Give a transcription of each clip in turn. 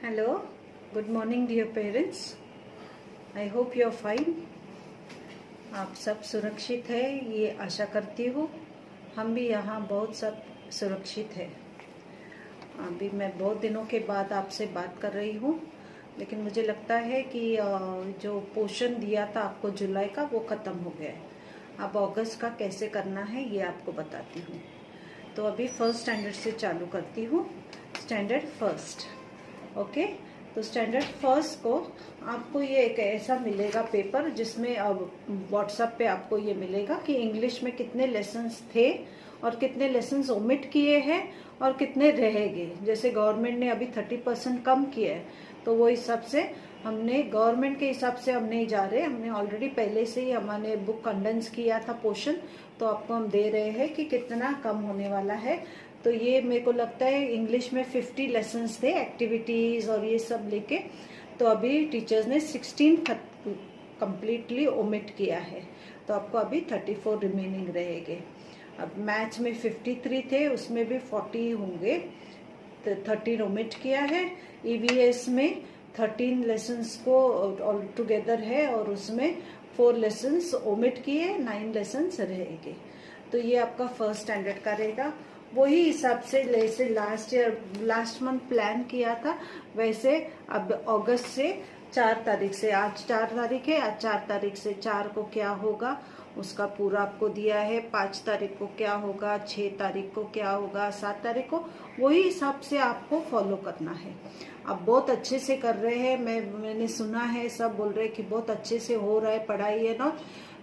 Hello, good morning dear parents. I hope you are fine. आप सब सुरक्षित है ये आशा करती हूँ। हम भी यहाँ बहुत सब सुरक्षित है। अभी मैं बहुत दिनों के बाद आपसे बात कर रही हूँ, लेकिन मुझे लगता है कि जो पोर्शन दिया था आपको जुलाई का वो ख़त्म हो गया है। अब अगस्त का कैसे करना है ये आपको बताती हूँ। तो अभी फर्स्ट स्टैंडर्ड से चालू करती हूँ। Standard first, okay. तो स्टैंडर्ड फर्स्ट को आपको ये एक ऐसा मिलेगा पेपर, जिसमें अब व्हाट्सएप पे आपको ये मिलेगा कि इंग्लिश में कितने लेसन्स थे और कितने लेसन्स ओमिट किए हैं और कितने रहेंगे। जैसे गवर्नमेंट ने अभी 30% कम किया है, तो वो हिसाब से हमने गवर्नमेंट के हिसाब से हम नहीं जा रहे। हमने ऑलरेडी पहले से ही हमारे बुक कंडेंस किया था पोर्शन, तो आपको हम दे रहे हैं कि कितना कम होने वाला है। तो ये मेरे को लगता है इंग्लिश में 50 लेसन्स थे, एक्टिविटीज़ और ये सब लेके। तो अभी टीचर्स ने 16 कम्प्लीटली ओमिट किया है, तो आपको अभी 34 रिमेनिंग रहेंगे। अब मैथ्स में 53 थे, उसमें भी 40 होंगे, तो 13 ओमिट किया है। ईवीएस में 13 लेसन्स को ऑल टुगेदर है और उसमें 4 लेसन्स ओमिट किए, 9 लेसन्स रहेंगे। तो ये आपका फर्स्ट स्टैंडर्ड का रहेगा। वही हिसाब से जैसे लास्ट मंथ प्लान किया था, वैसे अब अगस्त से 4 तारीख से, आज 4 तारीख है, आज 4 तारीख से 4 को क्या होगा उसका पूरा आपको दिया है। 5 तारीख को क्या होगा, 6 तारीख को क्या होगा, 7 तारीख को, वही हिसाब से आपको फॉलो करना है। अब बहुत अच्छे से कर रहे हैं, मैंने सुना है, सब बोल रहे हैं कि बहुत अच्छे से हो रहा है पढ़ाई, है ना।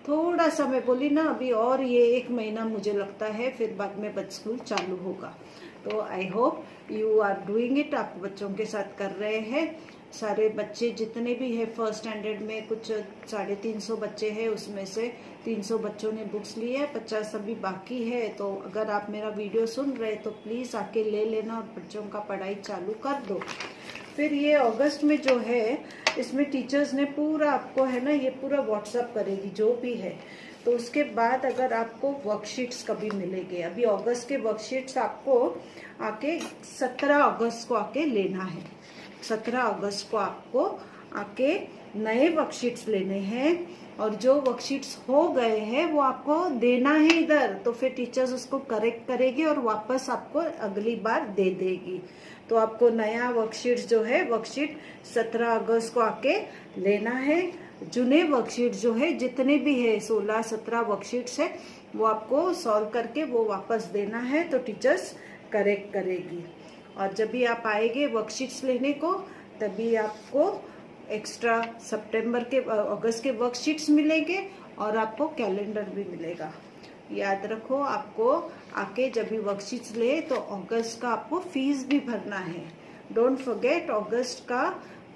थोड़ा सा मैं बोली ना, अभी और ये 1 महीना मुझे लगता है, फिर बाद में बच्चे स्कूल चालू होगा। तो I hope you are doing it, आप बच्चों के साथ कर रहे हैं। सारे बच्चे जितने भी है फर्स्ट स्टैंडर्ड में, कुछ 350 बच्चे हैं, उसमें से 300 बच्चों ने बुक्स ली है, 50 अभी बाकी है। तो अगर आप मेरा वीडियो सुन रहे तो प्लीज़ आके ले लेना और बच्चों का पढ़ाई चालू कर दो। फिर ये अगस्त में जो है, इसमें टीचर्स ने पूरा आपको है ना, ये पूरा व्हाट्सअप करेगी जो भी है। तो उसके बाद अगर आपको वर्कशीट्स कभी मिलेंगे, अभी अगस्त के वर्कशीट्स आपको आके 17 अगस्त को आके लेना है। 17 अगस्त को आपको आके नए वर्कशीट्स लेने हैं, और जो वर्कशीट्स हो गए हैं वो आपको देना है इधर। तो फिर टीचर्स उसको करेक्ट करेगी और वापस आपको अगली बार दे देगी। तो आपको नया वर्कशीट जो है, वर्कशीट 17 अगस्त को आके लेना है। जुने वर्कशीट जो है, जितने भी है 16-17 वर्कशीट्स है, वो आपको सॉल्व करके वो वापस देना है, तो टीचर्स करेक्ट करेगी। और जब भी आप आएंगे वर्कशीट्स लेने को, तभी आपको एक्स्ट्रा अगस्त के वर्कशीट्स मिलेंगे और आपको कैलेंडर भी मिलेगा। याद रखो, आपको आके जब भी वर्कशीट्स ले तो अगस्त का आपको फीस भी भरना है। डोंट फॉरगेट, अगस्त का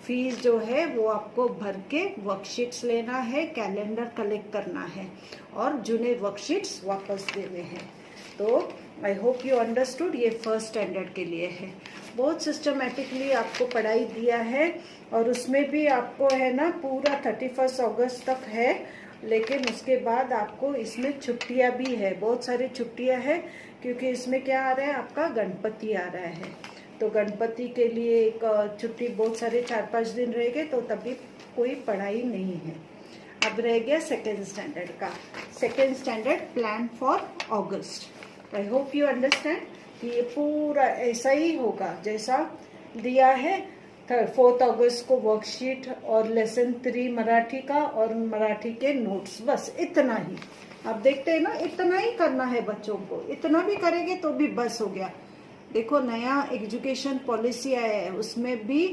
फीस जो है वो आपको भर के वर्कशीट्स लेना है, कैलेंडर कलेक्ट करना है और जुने वर्कशीट्स वापस देने हैं। तो आई होप यू अंडरस्टूड। ये फर्स्ट स्टैंडर्ड के लिए है। बहुत सिस्टमेटिकली आपको पढ़ाई दिया है, और उसमें भी आपको है ना पूरा 31 अगस्त तक है, लेकिन उसके बाद आपको इसमें छुट्टियां भी है, बहुत सारी छुट्टियां हैं, क्योंकि इसमें क्या आ रहा है, आपका गणपति आ रहा है। तो गणपति के लिए एक छुट्टी, बहुत सारे 4-5 दिन रहेंगे, तो तभी कोई पढ़ाई नहीं है। अब रह गया सेकेंड स्टैंडर्ड का। Second standard plan for August. I hope you understand कि ये पूरा ऐसा ही होगा जैसा दिया है। 4 अगस्त को वर्कशीट और लेसन 3 मराठी का और मराठी के नोट्स, बस इतना ही। आप देखते हैं ना, इतना ही करना है बच्चों को। इतना भी करेंगे तो भी बस हो गया। देखो, नया एजुकेशन पॉलिसी आया है, उसमें भी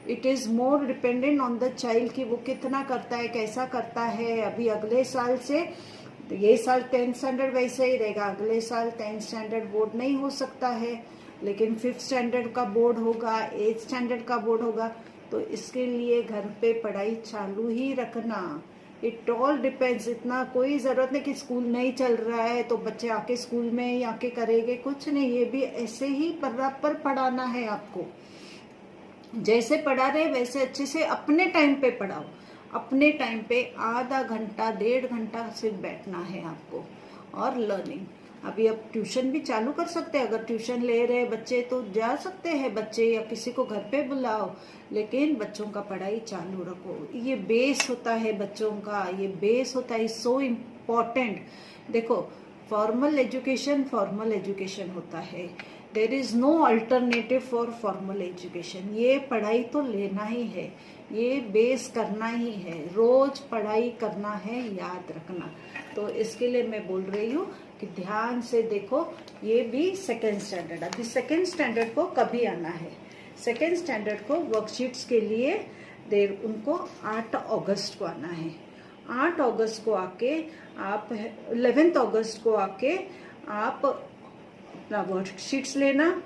it is more dependent on the child कि वो कितना करता है, कैसा करता है। अभी अगले साल से, तो ये साल 10th स्टैंडर्ड वैसे ही रहेगा, अगले साल 10th स्टैंडर्ड बोर्ड नहीं हो सकता है, लेकिन 5th स्टैंडर्ड का बोर्ड होगा, 8th स्टैंडर्ड का बोर्ड होगा। तो इसके लिए घर पे पढ़ाई चालू ही रखना। It all depends. इतना कोई ज़रूरत नहीं कि स्कूल नहीं चल रहा है तो बच्चे आके स्कूल में ही आके करेंगे, कुछ नहीं। ये भी ऐसे ही बराबर पढ़ाना है आपको। जैसे पढ़ा रहे वैसे अच्छे से अपने टाइम पे पढ़ाओ। अपने टाइम पे आधा घंटा 1.5 घंटा सिर्फ बैठना है आपको, और लर्निंग। अभी अब ट्यूशन भी चालू कर सकते हैं, अगर ट्यूशन ले रहे बच्चे तो जा सकते हैं बच्चे, या किसी को घर पे बुलाओ, लेकिन बच्चों का पढ़ाई चालू रखो। ये बेस होता है बच्चों का, ये बेस होता है, सो इम्पोर्टेंट। देखो फॉर्मल एजुकेशन होता है, there is no alternative for formal education. ये पढ़ाई तो लेना ही है, ये बेस करना ही है, रोज पढ़ाई करना है, याद रखना। तो इसके लिए मैं बोल रही हूँ कि ध्यान से देखो। ये भी सेकेंड स्टैंडर्ड, अभी सेकेंड स्टैंडर्ड को कभी आना है, सेकेंड स्टैंडर्ड को वर्कशीट्स के लिए देर उनको 8 अगस्त को आना है। 8 अगस्त को आके आप 11 अगस्त को आके आप अपना वर्कशीट्स लेना,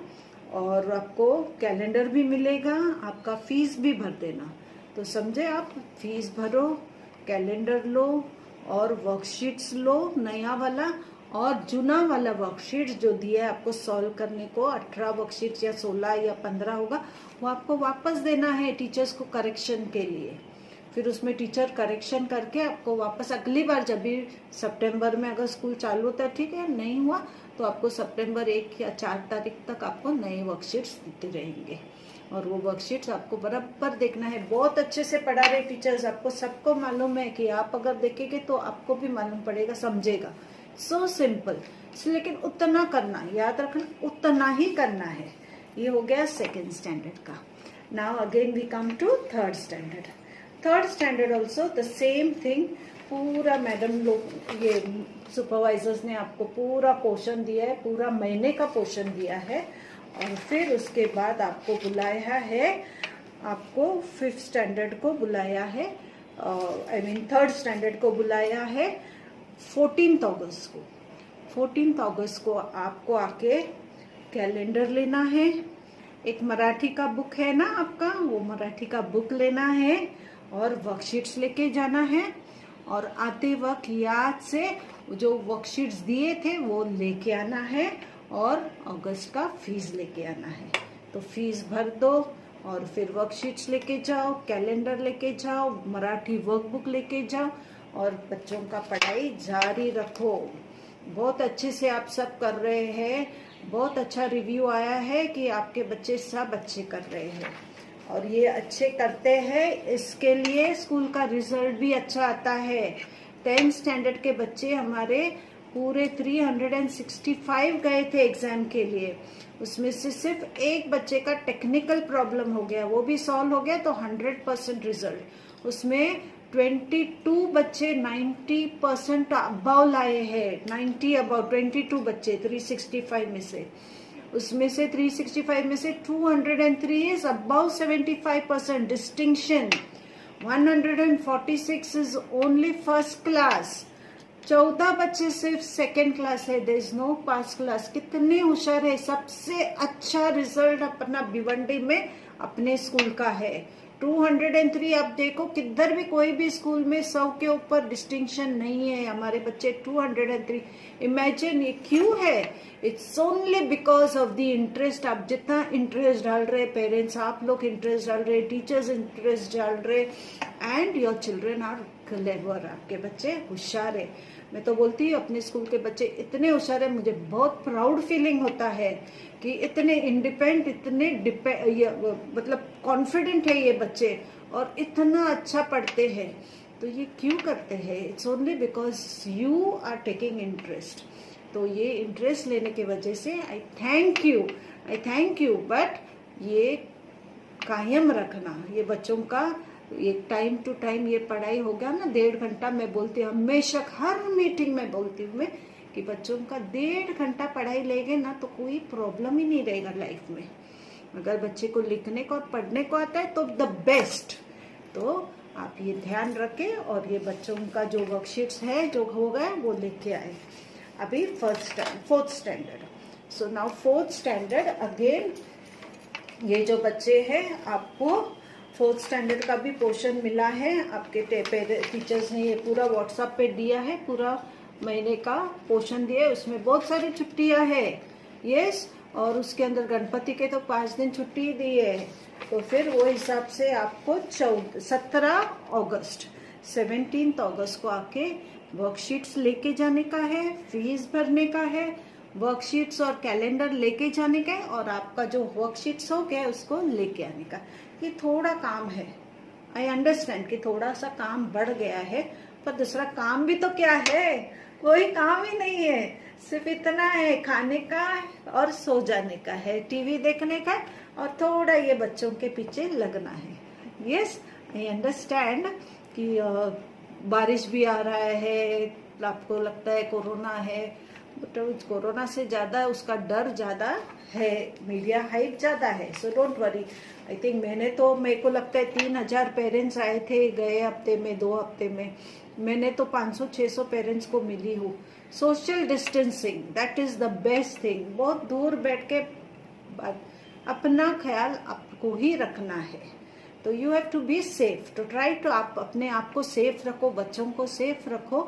और आपको कैलेंडर भी मिलेगा, आपका फीस भी भर देना। तो समझे आप, फीस भरो, कैलेंडर लो और वर्कशीट्स लो नया वाला, और जुना वाला वर्कशीट्स जो दिया है आपको सॉल्व करने को, 18 वर्कशीट्स या 16 या 15 होगा, वो आपको वापस देना है टीचर्स को करेक्शन के लिए। फिर उसमें टीचर करेक्शन करके आपको वापस अगली बार, जब भी सितंबर में अगर स्कूल चालू होता है, ठीक है, नहीं हुआ तो आपको सितंबर 1 या 4 तारीख तक आपको नए वर्कशीट्स देते रहेंगे, और वो वर्कशीट्स आपको बराबर देखना है। बहुत अच्छे से पढ़ा रहे टीचर्स, आपको सबको मालूम है कि आप अगर देखेंगे तो आपको भी मालूम पड़ेगा, समझेगा। सो सिंपल, लेकिन उतना करना, याद रखना, उतना ही करना है। ये हो गया सेकेंड स्टैंडर्ड का। Now again we come to third standard. Third standard also the same thing. पूरा मैडम लोग, ये सुपरवाइजर्स ने आपको पूरा पोर्शन दिया है, पूरा महीने का पोर्शन दिया है, और फिर उसके बाद आपको बुलाया है, आपको 5th स्टैंडर्ड को बुलाया है, थर्ड स्टैंडर्ड को बुलाया है 14 अगस्त को। 14 अगस्त को आपको आके कैलेंडर लेना है, एक मराठी का बुक है ना आपका, वो मराठी का बुक लेना है, और वर्कशीट्स लेके जाना है, और आते वक्त याद से जो वर्कशीट्स दिए थे वो लेके आना है, और अगस्त का फीस लेके आना है। तो फीस भर दो, और फिर वर्कशीट्स लेके जाओ, कैलेंडर लेके जाओ, मराठी वर्कबुक लेके जाओ, और बच्चों का पढ़ाई जारी रखो। बहुत अच्छे से आप सब कर रहे हैं, बहुत अच्छा रिव्यू आया है कि आपके बच्चे सब अच्छे कर रहे हैं, और ये अच्छे करते हैं, इसके लिए स्कूल का रिजल्ट भी अच्छा आता है। 10th स्टैंडर्ड के बच्चे हमारे पूरे 365 गए थे एग्जाम के लिए, उसमें से सिर्फ एक बच्चे का टेक्निकल प्रॉब्लम हो गया, वो भी सॉल्व हो गया, तो 100% रिजल्ट। उसमें 22 बच्चे 90% अबाव लाए हैं, 90 अबाव, 22 बच्चे 365 में से, उसमें से 365 में से 203 is above 75% distinction, 146 is only first class, 14 बच्चे सिर्फ सेकेंड क्लास है, there is no pass class. कितने होशियार है, सबसे अच्छा रिजल्ट अपना भिवंडी में अपने स्कूल का है। 203 आप देखो, किधर भी कोई भी स्कूल में 100 के ऊपर डिस्टिंक्शन नहीं है, हमारे बच्चे 203। इमेजिन, ये क्यों है? It's only because of the interest. आप जितना इंटरेस्ट डाल रहे, पेरेंट्स आप लोग इंटरेस्ट डाल रहे, टीचर्स इंटरेस्ट डाल रहे, and your children are clever, आपके बच्चे होशियार है। मैं तो बोलती हूँ अपने स्कूल के बच्चे इतने होशियार है, मुझे बहुत प्राउड फीलिंग होता है कि इतने इंडिपेंडेंट, इतने मतलब कॉन्फिडेंट है ये बच्चे, और इतना अच्छा पढ़ते हैं। तो ये क्यों करते हैं? It's only because you are taking interest. तो ये इंटरेस्ट लेने की वजह से आई थैंक यू, बट ये कायम रखना, ये बच्चों का एक टाइम टू टाइम ये पढ़ाई हो गया ना, 1.5 घंटा। मैं बोलती हूँ हमेशा, हर मीटिंग में बोलती हूँ मैं कि बच्चों का 1.5 घंटा पढ़ाई लेंगे ना तो कोई प्रॉब्लम ही नहीं रहेगा लाइफ में। अगर बच्चे को लिखने को और पढ़ने को आता है तो द बेस्ट। तो आप ये ध्यान रखें, और ये बच्चों का जो वर्कशीट्स है जो हो गए वो लेके आए। अभी 4th standard. So now 4th standard again, ये जो बच्चे हैं आपको 4th स्टैंडर्ड का भी पोर्शन मिला है, आपके टीचर्स ने ये पूरा व्हाट्सएप पे दिया है, पूरा महीने का पोर्शन दिया है। उसमें बहुत सारी छुट्टियां है, यस, और उसके अंदर गणपति के तो 5 दिन छुट्टी दी है। तो फिर वो हिसाब से आपको 17 अगस्त को आके वर्कशीट्स लेके जाने का है, फीस भरने का है, वर्कशीट्स और कैलेंडर लेके जाने का है, और आपका जो वर्कशीट्स हो गया उसको लेके आने का। ये थोड़ा काम है, आई अंडरस्टैंड कि थोड़ा सा काम बढ़ गया है, पर दूसरा काम भी तो क्या है, कोई काम ही नहीं है, सिर्फ इतना है, खाने का और सो जाने का है, टीवी देखने का, और थोड़ा ये बच्चों के पीछे लगना है। यस, आई अंडरस्टैंड कि बारिश भी आ रहा है, आपको लगता है कोरोना है, बट कोरोना से ज्यादा उसका डर ज्यादा है, मीडिया हाइप ज्यादा है, so don't worry. I think मेरे को लगता है 3000 पेरेंट्स आए थे गए हफ्ते में, 2 हफ्ते में मैंने तो 500-600 पेरेंट्स को मिली हूँ। Social distancing, that is the best thing. बहुत दूर बैठ के अपना ख्याल आपको ही रखना है, तो you have to be safe, to try to, आप अपने आप को सेफ रखो, बच्चों को सेफ रखो,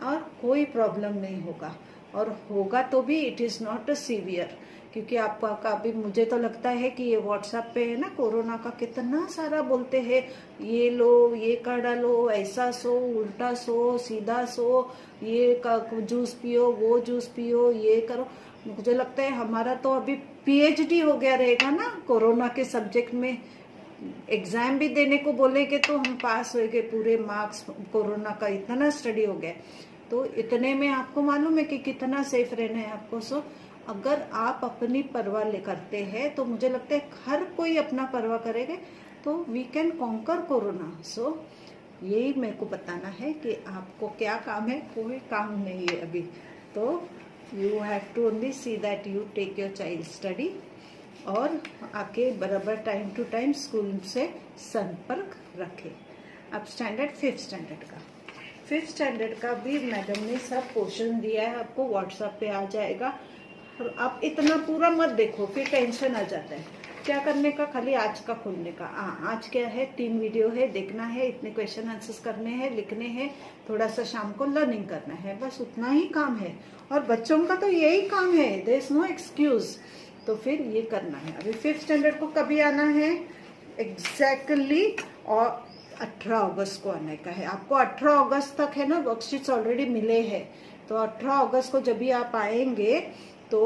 और कोई प्रॉब्लम नहीं होगा, और होगा तो भी it is not a severe, क्योंकि आपका अभी मुझे तो लगता है कि ये व्हाट्सएप पे है ना, कोरोना का कितना सारा बोलते हैं, ये लो, ये काढ़ा लो, ऐसा सो, उल्टा सो, सीधा सो, ये जूस पियो, वो जूस पियो, ये करो। मुझे लगता है हमारा तो अभी पीएचडी हो गया रहेगा ना कोरोना के सब्जेक्ट में, एग्जाम भी देने को बोलेंगे तो हम पास हो गए, पूरे मार्क्स, कोरोना का इतना स्टडी हो गया, तो इतने में आपको मालूम है कि कितना सेफ रहना है आपको। सो अगर आप अपनी परवाह करते हैं तो मुझे लगता है हर कोई अपना परवाह करेगा, तो वी कैन कॉन्कर कोरोना। सो यही मेरे को बताना है कि आपको क्या काम है, कोई काम नहीं है अभी, तो you have to only see that you take your child study, और आके बराबर टाइम टू टाइम स्कूल से संपर्क रखे। अब स्टैंडर्ड 5th स्टैंडर्ड का, 5th स्टैंडर्ड का भी मैडम ने सब पोर्शन दिया है, आपको व्हाट्सएप पे आ जाएगा, और आप इतना पूरा मत देखो, फिर टेंशन आ जाता है। क्या करने का, खाली आज का खोलने का, आज क्या है, 3 वीडियो है, देखना है, इतने क्वेश्चन आंसर्स करने हैं, लिखने हैं, थोड़ा सा शाम को लर्निंग करना है, बस उतना ही काम है, और बच्चों का तो यही काम है, देयर इज नो एक्सक्यूज, तो फिर ये करना है। अभी 5th स्टैंडर्ड को कभी आना है, एग्जैक्टली और 18 अगस्त को आने का है आपको। 18 अगस्त तक है ना, वर्कशीट्स ऑलरेडी मिले हैं, तो 18 अगस्त को जब भी आप आएंगे तो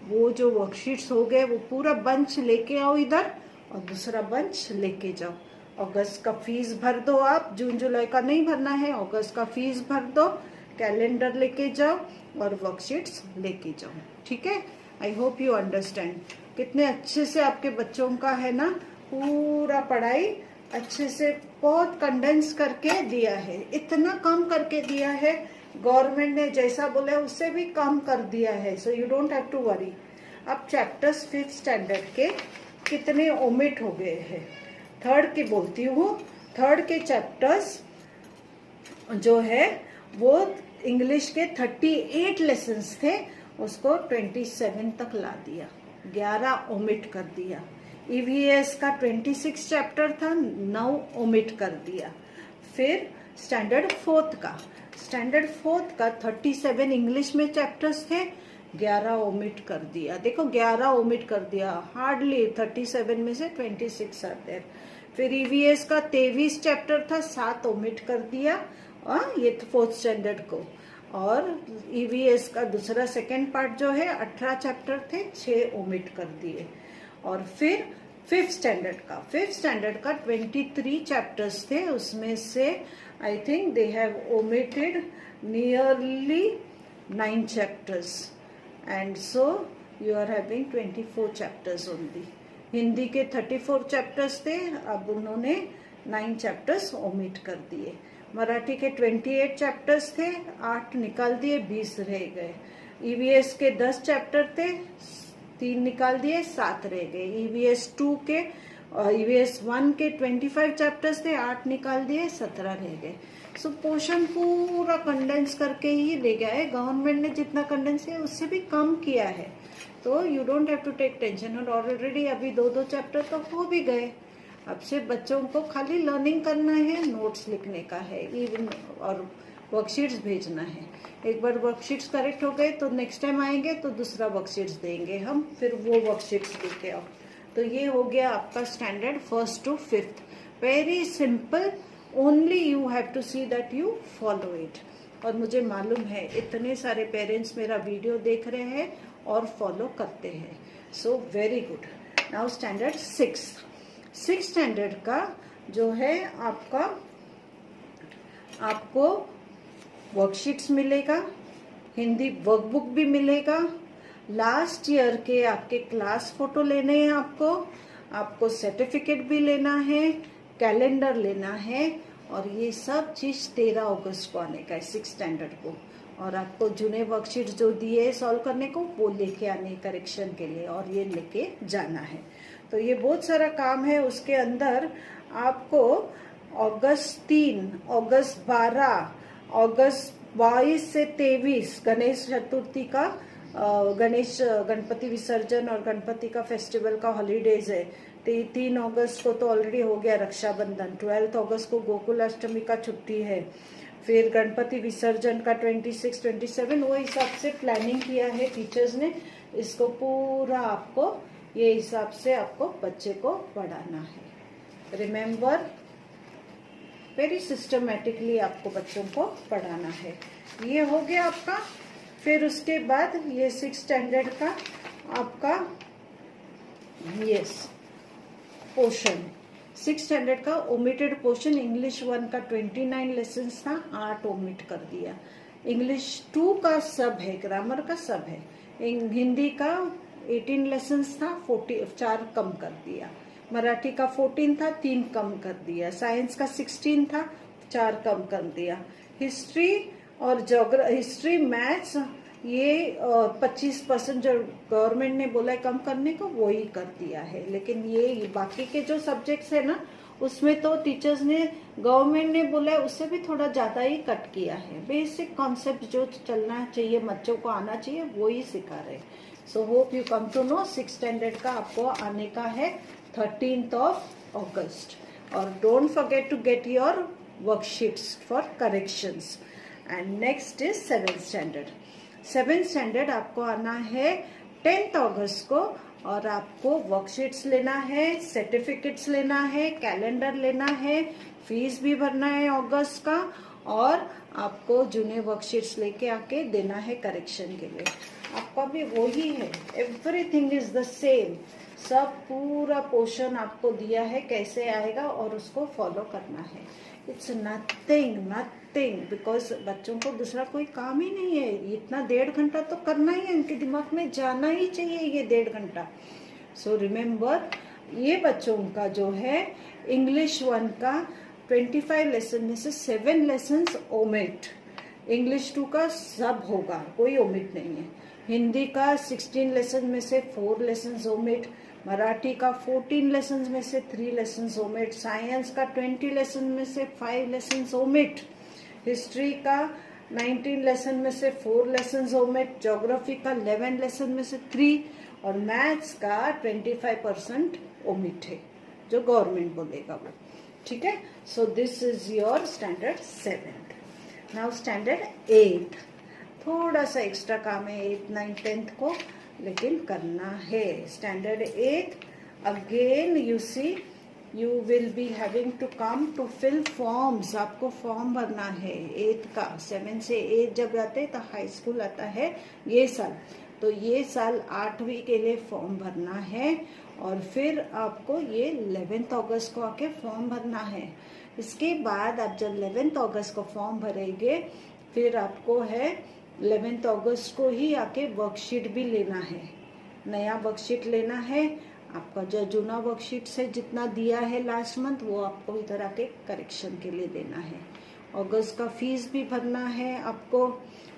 वो जो वर्कशीट्स हो गए वो पूरा बंच लेके आओ इधर, और दूसरा बंच लेके जाओ। अगस्त का फीस भर दो आप, जून जुलाई का नहीं भरना है, अगस्त का फीस भर दो, कैलेंडर लेके जाओ और वर्कशीट्स लेके जाओ, ठीक है। आई होप यू अंडरस्टैंड। कितने अच्छे से आपके बच्चों का है ना, पूरा पढ़ाई अच्छे से बहुत कंडेंस करके दिया है, इतना कम करके दिया है, गवर्नमेंट ने जैसा बोला उससे भी कम कर दिया है, so you don't have to worry. अब चैप्टर्स 5th स्टैंडर्ड के कितने ओमिट हो गए हैं, 3rd की बोलती हूँ, 3rd के चैप्टर्स जो है वो इंग्लिश के 38 लेसन्स थे, उसको 27 तक ला दिया, 11 ओमिट कर दिया। ईवीएस का 26 चैप्टर था, 9 ओमिट कर दिया। फिर स्टैंडर्ड 4th का 37 इंग्लिश में चैप्टर्स थे, 11 ओमिट कर दिया। देखो 11 ओमिट कर दिया, हार्डली 37 में से 26 आते हैं। फिर ईवीएस का 23 चैप्टर था, 7 ओमिट कर दिया, ये 4th स्टैंडर्ड को। और ईवीएस का दूसरा सेकेंड पार्ट जो है 18 चैप्टर थे, 6 ओमिट कर दिए। और फिर 5th स्टैंडर्ड का 23 चैप्टर्स थे, उसमें से I think they have omitted nearly 9 chapters, and so you are having 24 chapters only. Hindi के 34 चैप्टर्स थे, अब उन्होंने 9 चैप्टर्स ओमिट कर दिए। मराठी के 28 चैप्टर्स थे, 8 निकाल दिए, 20 रह गए। ईवीएस के 10 चैप्टर थे, 3 निकाल दिए, 7 रह गए। ईवीएस 2 के ईवीएस 1 के 25 चैप्टर्स थे, 8 निकाल दिए, 17 रह गए। सो पोर्शन पूरा कंडेंस करके ही ले गया है, गवर्नमेंट ने जितना कंडेंस किया उससे भी कम किया है, तो you don't have to take tension. और ऑलरेडी अभी 2-2 चैप्टर तो हो भी गए, अब से बच्चों को खाली लर्निंग करना है, नोट्स लिखने का है, इवन और वर्कशीट्स भेजना है। एक बार वर्कशीट्स करेक्ट हो गए तो नेक्स्ट टाइम आएंगे तो दूसरा वर्कशीट्स देंगे हम, फिर वो वर्कशीट्स लेके आओ। तो ये हो गया आपका standard 1st to 5th, very simple, only you have to see that you follow it. और मुझे मालूम है इतने सारे पेरेंट्स मेरा वीडियो देख रहे हैं और फॉलो करते हैं। So very good. Now standard 6 standard का जो है आपको वर्कशीट्स मिलेगा, हिंदी वर्कबुक भी मिलेगा, लास्ट ईयर के आपके क्लास फोटो लेने हैं, आपको सर्टिफिकेट भी लेना है, कैलेंडर लेना है, और ये सब चीज 13 अगस्त को आने का है 6 स्टैंडर्ड को। और आपको जूने वर्कशीट जो दिए है सॉल्व करने को वो लेके आने करेक्शन के लिए, और ये लेके जाना है। तो ये बहुत सारा काम है। उसके अंदर आपको अगस्त 3, अगस्त 12, अगस्त 22 से 23 गणेश चतुर्थी का गणपति विसर्जन और गणपति का फेस्टिवल का हॉलीडेज है। 3 अगस्त को तो ऑलरेडी हो गया रक्षाबंधन, 12 अगस्त को गोकुल अष्टमी का छुट्टी है, फिर गणपति विसर्जन का 26, 27, वो हिसाब से प्लानिंग किया है टीचर्स ने। इसको पूरा आपको ये हिसाब से आपको बच्चे को पढ़ाना है। रिमेम्बर, वेरी सिस्टमेटिकली आपको बच्चों को पढ़ाना है। ये हो गया आपका। फिर उसके बाद ये 6 स्टैंडर्ड का आपका पोर्शन, 6 स्टैंडर्ड का ओमिटेड पोर्शन। इंग्लिश 1 का 29 लेसन्स था, 8 ओमिट कर दिया। इंग्लिश 2 का सब है, ग्रामर का सब है। हिंदी का 18 लेसन्स था, 4 कम कर दिया। मराठी का 14 था, 3 कम कर दिया। साइंस का 16 था, 4 कम कर दिया। हिस्ट्री और हिस्ट्री मैथ्स ये 25% जो गवर्नमेंट ने बोला है कम करने को वो ही कर दिया है। लेकिन ये बाकी के जो सब्जेक्ट्स है ना, उसमें तो टीचर्स ने, गवर्नमेंट ने बोला है उससे भी थोड़ा ज्यादा ही कट किया है। बेसिक कॉन्सेप्ट जो चलना चाहिए, बच्चों को आना चाहिए, वो ही सिखा रहे। So hope you come to know 6 standard का आपको आने का है 13 अगस्त। और don't forget to get your worksheets for corrections. And next is 7th standard. 7th standard आपको आना है 10 अगस्त को, और आपको वर्कशीट्स लेना है, सर्टिफिकेट्स लेना है, कैलेंडर लेना है, फीस भी भरना है अगस्त का, और आपको जूने वर्कशीट्स लेके आके देना है करेक्शन के लिए। आपका भी वही है, एवरीथिंग इज द सेम। सब पूरा पोर्शन आपको दिया है कैसे आएगा और उसको फॉलो करना है। इट्स नथिंग बिकॉज बच्चों को दूसरा कोई काम ही नहीं है। इतना 1.5 घंटा तो करना ही है, उनके दिमाग में जाना ही चाहिए ये 1.5 घंटा। सो रिमेम्बर, ये बच्चों का जो है इंग्लिश 1 का 25 लेसन में से 7 लेसन ओमिट। इंग्लिश 2 का सब होगा, कोई ओमिट नहीं है। हिंदी का 16 लेसन में से 4 लेसन ओमिट। मराठी का 14 लेसन में से 3 लेसन ओमिट। साइंस का 20 लेसन में से 5 लेसन ओमिट। हिस्ट्री का 19 लेसन में से 4 लेसन ओमिट। ज्योग्राफी का 11 लेसन में से 3, और मैथ्स का 25% ओमिट है, जो गवर्नमेंट बोलेगा वो। ठीक है। So this is your standard 7। Now standard 8, थोड़ा सा एक्स्ट्रा काम है 8, 9, 10th को, लेकिन करना है। Standard 8 again you see you will be having to come to fill forms. आपको फॉर्म भरना है 8 का। 7 से 8 जब जाते हैं तो हाई स्कूल आता है ये साल, तो ये साल 8वीं के लिए फॉर्म भरना है। और फिर आपको ये 11 अगस्त को आके फॉर्म भरना है। इसके बाद आप जब 11 अगस्त को फॉर्म भरेंगे, फिर आपको है 11 अगस्त को ही आके वर्कशीट भी लेना है, नया वर्कशीट लेना है। आपका जो जूना वर्कशीट से जितना दिया है लास्ट मंथ, वो आपको इधर आके करेक्शन के लिए देना है। अगस्त का फीस भी भरना है आपको,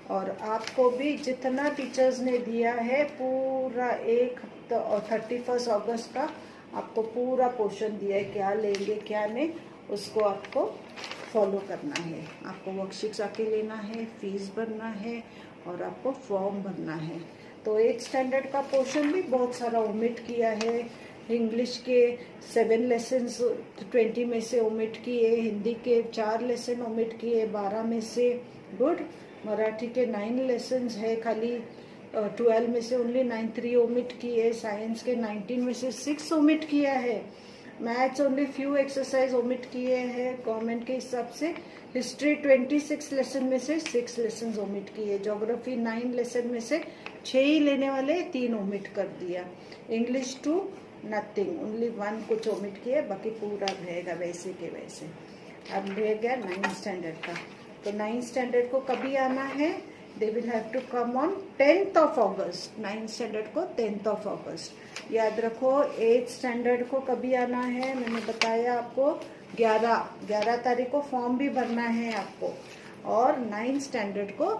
और आपको भी जितना टीचर्स ने दिया है पूरा एक हफ्ता, और 31 अगस्त का आपको पूरा पोर्शन दिया है, क्या लेंगे क्या नहीं उसको आपको फॉलो करना है। आपको वर्कशीट्स आके लेना है, फीस भरना है, और आपको फॉर्म भरना है। तो 8 स्टैंडर्ड का पोर्शन भी बहुत सारा ओमिट किया है। इंग्लिश के 7 लेसन 20 में से ओमिट किए, हिंदी के 4 लेसन ओमिट किए 12 में से, गुड। मराठी के 9 लेसन है, खाली 12 में से ओनली 9, 3 ओमिट किए। साइंस के 19 में से 6 ओमिट किया है। Maths only few exercise omit किए हैं गवर्नमेंट के हिसाब से। हिस्ट्री 26 लेसन में से 6 लेसन ओमिट किए। ज्योग्राफी 9 लेसन में से 6 ही लेने वाले, 3 ओमिट कर दिया। इंग्लिश 2 नथिंग, ओनली 1 कुछ ओमिट किया, बाकी पूरा रहेगा वैसे के वैसे। अब रह गया 9th स्टैंडर्ड का। तो 9th स्टैंडर्ड को कभी आना है? They will have to come on 10th of August. 9th standard को 10th ऑफ अगस्त। याद रखो 8th स्टैंडर्ड को कभी आना है? मैंने बताया आपको 11 तारीख को फॉर्म भी भरना है आपको। और 9th स्टैंडर्ड को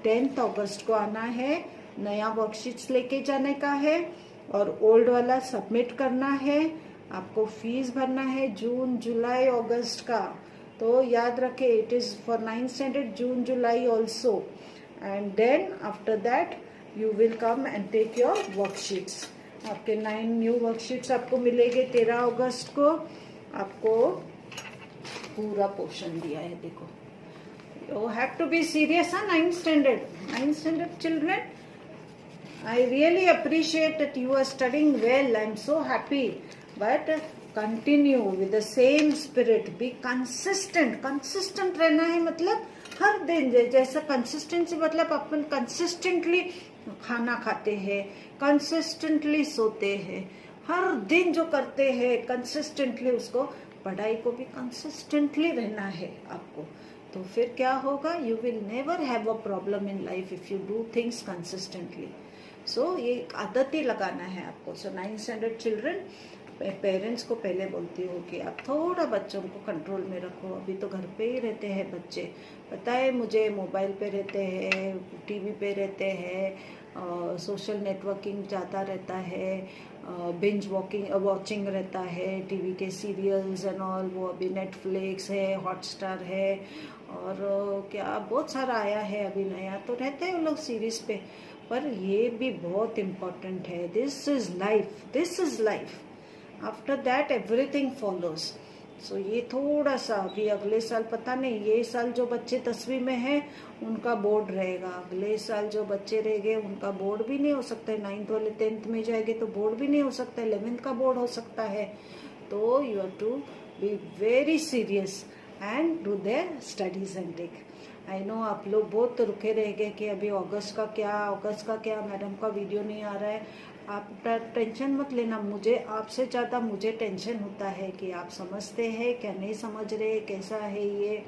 10th अगस्त को आना है। नया वर्कशीट्स लेके जाने का है और ओल्ड वाला सबमिट करना है। आपको फीस भरना है जून जुलाई अगस्त का। तो याद रखे it is for 9th standard June July also. And then after that you will come and take your worksheets. आपके 9 न्यू वर्कशीट्स आपको मिलेंगे 13 अगस्त को। आपको पूरा पोर्शन दिया है, देखो। You have to be serious, 9th standard. 9th standard children, I really appreciate that you are studying well. I'm so happy. But continue with the same spirit. Be consistent. Consistent रहना है मतलब हर दिन जैसा consistency मतलब अपन consistently खाना खाते हैं, consistently सोते हैं, हर दिन जो करते हैं कंसिस्टेंटली, उसको पढ़ाई को भी कंसिस्टेंटली रहना है आपको। तो फिर क्या होगा? You will never have a problem in life if you do things consistently. So ये एक आदत ही लगाना है आपको। सो 9th स्टैंडर्ड चिल्ड्रन, पेरेंट्स को पहले बोलती हूँ कि आप थोड़ा बच्चों को कंट्रोल में रखो। अभी तो घर पे ही रहते हैं बच्चे, पता है मुझे, मोबाइल पे रहते हैं, टीवी पे रहते हैं, सोशल नेटवर्किंग ज़्यादा रहता है, बिंज वॉचिंग रहता है, टीवी के सीरियल्स एंड ऑल। वो अभी नेटफ्लिक्स है, हॉटस्टार है और क्या बहुत सारा आया है अभी नया, तो रहते हैं वो लोग सीरीज पे। पर ये भी बहुत इम्पोर्टेंट है। This is life, this is life. After that everything follows. So ये थोड़ा सा अभी अगले साल, पता नहीं, ये साल जो बच्चे 10वीं में हैं उनका बोर्ड रहेगा, अगले साल जो बच्चे रहेंगे उनका बोर्ड भी नहीं हो सकता है। 9th वाले 10th में जाएंगे तो बोर्ड भी नहीं हो सकता है, 11th का बोर्ड हो सकता है। तो you have to be very serious and do there studies and take. I know आप लोग बहुत रुके रह गए कि अभी अगस्त का क्या मैडम का वीडियो नहीं आ रहा है। आप टेंशन मत लेना, मुझे आपसे ज़्यादा मुझे टेंशन होता है कि आप समझते हैं क्या नहीं समझ रहे, कैसा है ये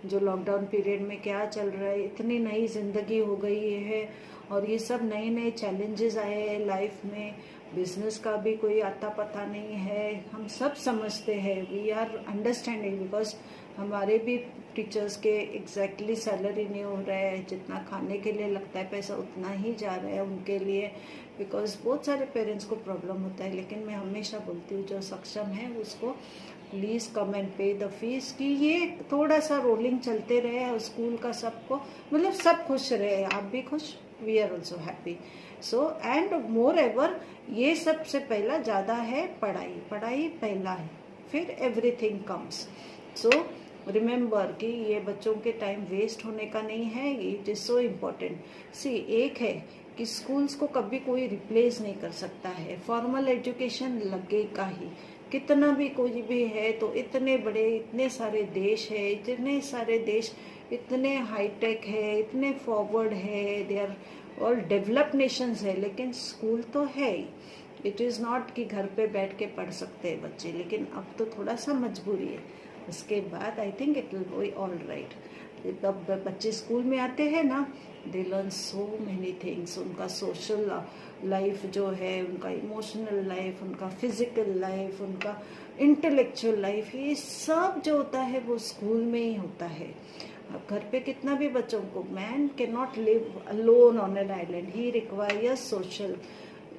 जो लॉकडाउन पीरियड में क्या चल रहा है। इतनी नई जिंदगी हो गई है और ये सब नए नए चैलेंजेस आए हैं लाइफ में। बिजनेस का भी कोई आता पता नहीं है। हम सब समझते हैं, वी आर अंडरस्टैंडिंग, बिकॉज हमारे भी टीचर्स के एग्जैक्टली सैलरी नहीं हो रहा है, जितना खाने के लिए लगता है पैसा उतना ही जा रहा है उनके लिए, बिकॉज बहुत सारे पेरेंट्स को प्रॉब्लम होता है। लेकिन मैं हमेशा बोलती हूँ जो सक्षम है उसको प्लीज़ कम एंड पे द फीस, कि ये थोड़ा सा रोलिंग चलते रहे और स्कूल का सबको मतलब सब खुश रहे, आप भी खुश, we are also happy. So and moreover ये सबसे पहला ज़्यादा है पढ़ाई, पढ़ाई पहला है, फिर एवरीथिंग कम्स। सो रिमेंबर कि ये बच्चों के टाइम वेस्ट होने का नहीं है, इट इज सो इम्पोर्टेंट। सी एक है कि स्कूल्स को कभी कोई रिप्लेस नहीं कर सकता है, फॉर्मल एजुकेशन लगेगा ही, कितना भी कोई भी है। तो इतने बड़े इतने सारे देश है, इतने सारे देश इतने हाईटेक है, इतने फॉरवर्ड है, they are all developed nations है, लेकिन स्कूल तो है ही। इट इज़ नॉट कि घर पे बैठ के पढ़ सकते हैं बच्चे, लेकिन अब तो थोड़ा सा मजबूरी है। उसके बाद I think it will be all right. जब बच्चे स्कूल में आते हैं ना, they learn so many things. उनका सोशल लाइफ जो है, उनका इमोशनल लाइफ, उनका फिजिकल लाइफ, उनका इंटेलेक्चुअल लाइफ, ये सब जो होता है वो स्कूल में ही होता है। अब घर पे कितना भी बच्चों को, man can not live alone on an island, he requires social,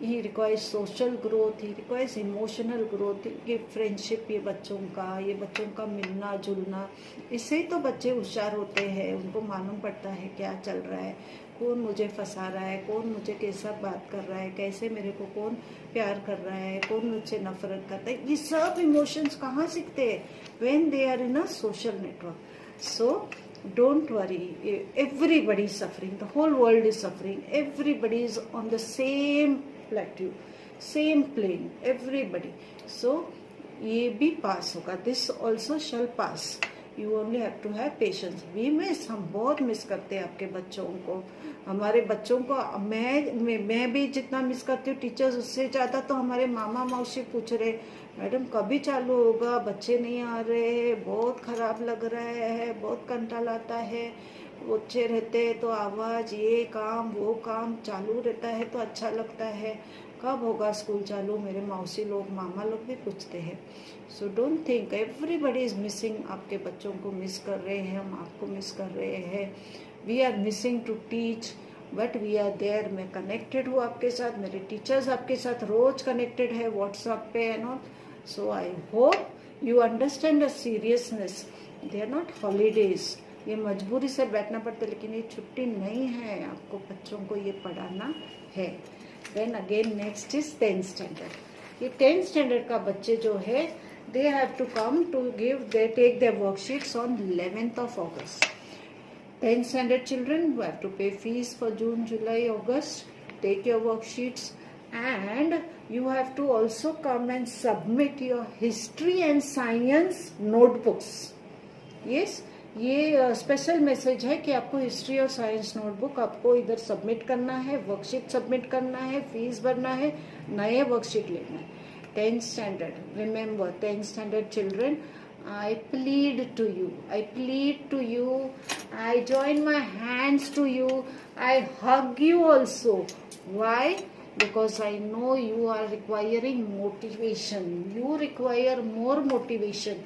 he requires social growth, he requires emotional growth, ये फ्रेंडशिप, ये बच्चों का मिलना जुलना, इससे ही तो बच्चे होशियार होते हैं। उनको मालूम पड़ता है क्या चल रहा है, कौन मुझे फंसा रहा है, कौन मुझे कैसा बात कर रहा है, कैसे मेरे को कौन प्यार कर रहा है, कौन मुझसे नफरत करता है। ये सब इमोशंस कहाँ सीखते हैं? When they are in a social network. सो don't worry, everybody is suffering, the whole world is suffering, everybody is on the same plateau, same plane, everybody. So ये भी पास होगा. This also shall pass. You only have to have patience. We miss, हम बहुत miss करते हैं आपके बच्चों को. हमारे बच्चों को मैं भी जितना मिस करती हूँ टीचर्स, उससे ज़्यादा तो हमारे मामा मौसी पूछ रहे, मैडम कभी चालू होगा, बच्चे नहीं आ रहे, बहुत ख़राब लग रहा है, बहुत कंटाला आता है, बच्चे रहते हैं तो आवाज़, ये काम वो काम चालू रहता है तो अच्छा लगता है, कब होगा स्कूल चालू. मेरे मौसी लोग मामा लोग भी पूछते हैं. So don't think everybody is missing. आपके बच्चों को मिस कर रहे हैं, हम आपको मिस कर रहे हैं. We are missing to teach but we are there. मैं कनेक्टेड हूँ आपके साथ, मेरे टीचर्स आपके साथ रोज कनेक्टेड है व्हाट्सएप पे and all. So I hope you understand the seriousness. They are not holidays. ये मजबूरी से बैठना पड़ता है, लेकिन ये छुट्टी नहीं है. आपको बच्चों को ये पढ़ाना है. Then again next is 10th standard. ये 10th स्टैंडर्ड का बच्चे जो है, they have to come to give, they take their worksheets on 11th of August. 10th standard children who have to pay fees for June, July, August, take your worksheets, and you have to also come and submit your history and science notebooks. Yes, ये special message है कि आपको history और science notebook आपको इधर submit करना है, worksheet submit करना है, फीस भरना है, नए वर्कशीट लेना है. 10th standard, remember 10th standard children, I plead to you, I plead to you, I join my hands to you, I hug you also. Why? Because I know you are requiring motivation. You require more motivation.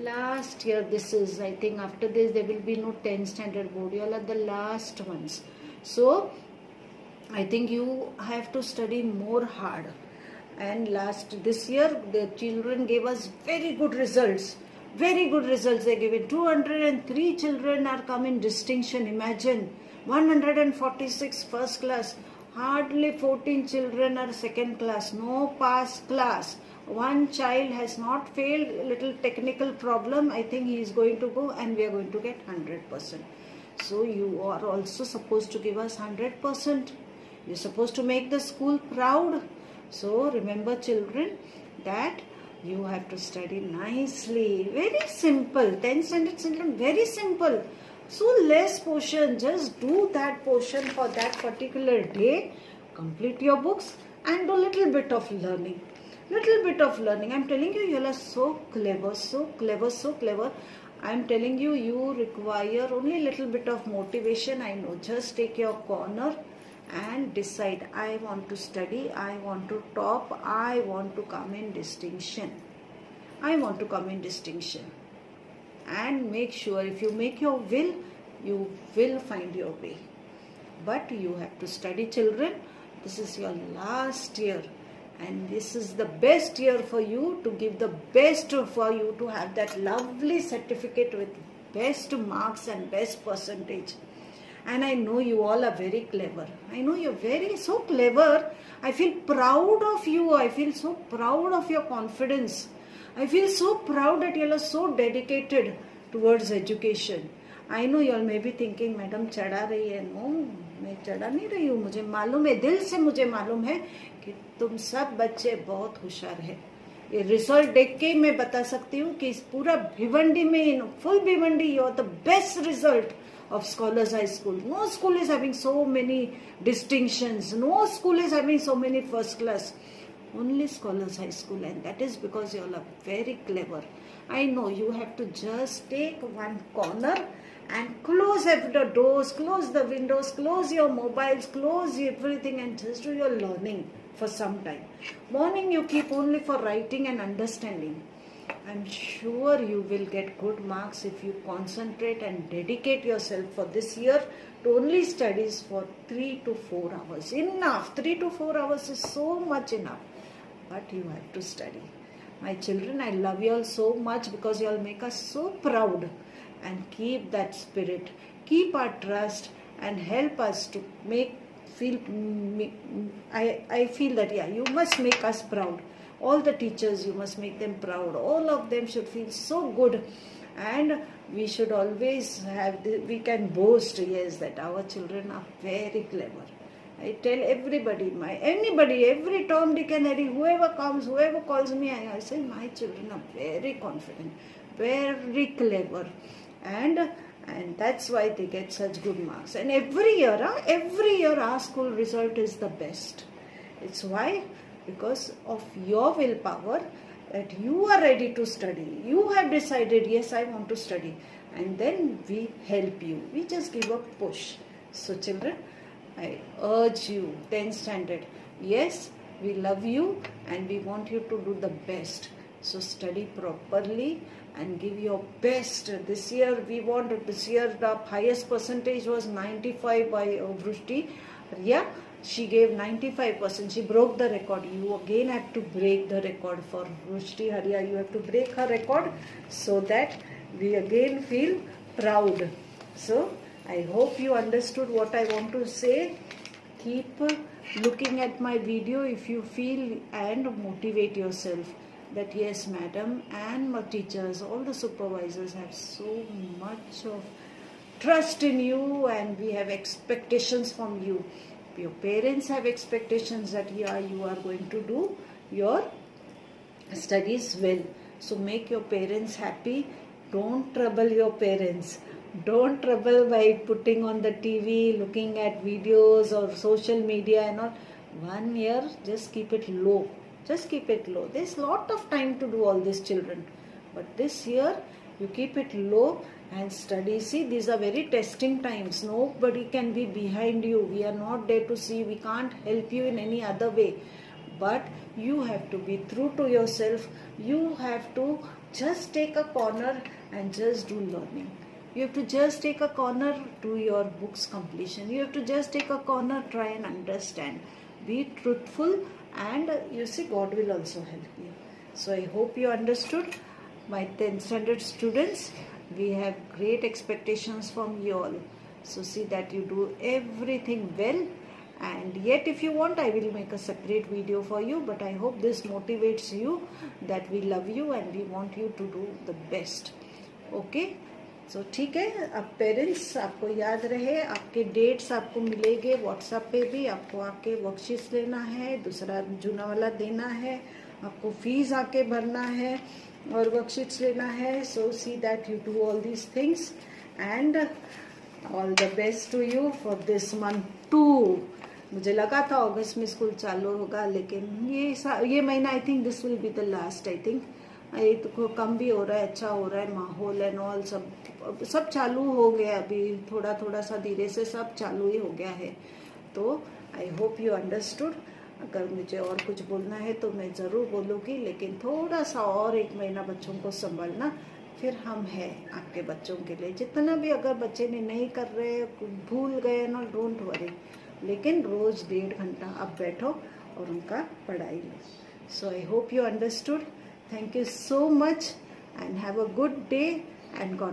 Last year, this is, I think after this there will be no 10th standard board. You all are the last ones. So, I think you have to study more hard. And this year, the children gave us very good results. Very good results they gave it. 203 children are come in distinction. Imagine, 146 first class. Hardly 14 children are second class. No pass class. One child has not failed, little technical problem. I think he is going to go and we are going to get 100%. So you are also supposed to give us 100%. You're supposed to make the school proud. So remember children that you have to study nicely. Very simple. 10th standard children, very simple. So less portion. Just do that portion for that particular day. Complete your books and do little bit of learning. Little bit of learning. I'm telling you, you are so clever, so clever, so clever. I'm telling you, you require only little bit of motivation. I know. Just take your corner and decide, I want to study, I want to top, I want to come in distinction. I want to come in distinction. And make sure, if you make your will, you will find your way. But you have to study, children. This is your last year. And this is the best year for you to give the best for you to have that lovely certificate with best marks and best percentage. And I know you all are very clever. I know you're very so clever. I feel proud of you. I feel so proud of your confidence. I feel so proud that you all are so dedicated towards education. I know you all may be thinking, madam चढ़ा रही है. No, मैं चढ़ा नहीं रही हूँ. मुझे मालूम है, दिल से मुझे मालूम है कि तुम सब बच्चे बहुत होशियार है. ये रिजल्ट देख के मैं बता सकती हूँ कि इस पूरा भिवंडी में, full Bhiwandi, you are the best result of Scholars High School. No school is having so many distinctions. No school is having so many first class. Only Scholars High School, and that is because you all are very clever. I know you have to just take one corner and close the doors, close the windows, close your mobiles, close everything and just do your learning for some time. Morning you keep only for writing and understanding. I'm sure you will get good marks if you concentrate and dedicate yourself for this year to only studies for 3 to 4 hours. Enough. 3 to 4 hours is so much enough. But you have to study. My children, I love you all so much because you all make us so proud. And keep that spirit. Keep our trust and help us to I feel that, yeah, you must make us proud. All the teachers, you must make them proud. All of them should feel so good. And we should always have, we can boast, yes, that our children are very clever. I tell everybody, anybody, every Tom, Dick and Harry, whoever comes, whoever calls me, I say my children are very confident, very clever, and that's why they get such good marks. And every year our school result is the best. It's why, because of your willpower, that you are ready to study. You have decided, yes, I want to study, and then we help you. We just give a push. So children, I urge you, 10th standard, yes, we love you and we want you to do the best. So study properly and give your best. This year the highest percentage was 95 by Vrishti. Yeah, she gave 95%. She broke the record. You again have to break the record for Vrishti Haria. You have to break her record so that we again feel proud. So I hope you understood what I want to say. Keep looking at my video if you feel, and motivate yourself that yes, madam and my teachers, all the supervisors have so much of trust in you, and we have expectations from you. Your parents have expectations that yeah, you are going to do your studies well. So make your parents happy. Don't trouble your parents. Don't trouble by putting on the TV, looking at videos or social media and all. 1 year, just keep it low. Just keep it low. There's lot of time to do all this, children. But this year, you keep it low and study. See, these are very testing times. Nobody can be behind you. We are not there to see. We can't help you in any other way. But you have to be true to yourself. You have to just take a corner and just do learning. You have to just take a corner, do your books completion. You have to just take a corner, try and understand. Be truthful, and you see, God will also help you. So I hope you understood. My 10th standard students, we have great expectations from you all. So see that you do everything well. And yet if you want, I will make a separate video for you. But I hope this motivates you that we love you and we want you to do the best. Okay? सो ठीक है, अब parents आपको याद रहे, आपके dates आपको मिलेंगे WhatsApp पे भी. आपको आके वर्कशीट्स लेना है, दूसरा जूना वाला देना है, आपको फीस आके भरना है और वर्कशीट्स लेना है. So see that you do all these things and all the best to you for this month too. मुझे लगा था अगस्त में स्कूल चालू होगा, लेकिन ये महीना I think this will be the last. I think ये तो कम भी हो रहा है, अच्छा हो रहा है, माहौल एंड ऑल सब चालू हो गया. अभी थोड़ा थोड़ा सा धीरे से सब चालू ही हो गया है. तो आई होप यू अंडरस्टूड. अगर मुझे और कुछ बोलना है तो मैं ज़रूर बोलूँगी, लेकिन थोड़ा सा और 1 महीना बच्चों को संभालना, फिर हम हैं आपके बच्चों के लिए. जितना भी अगर बच्चे ने नहीं कर रहे, भूल गए ना, डोंट वरी, लेकिन रोज़ 1.5 घंटा आप बैठो और उनका पढ़ाई लो. So I hope you understood. Thank you so much and have a good day and God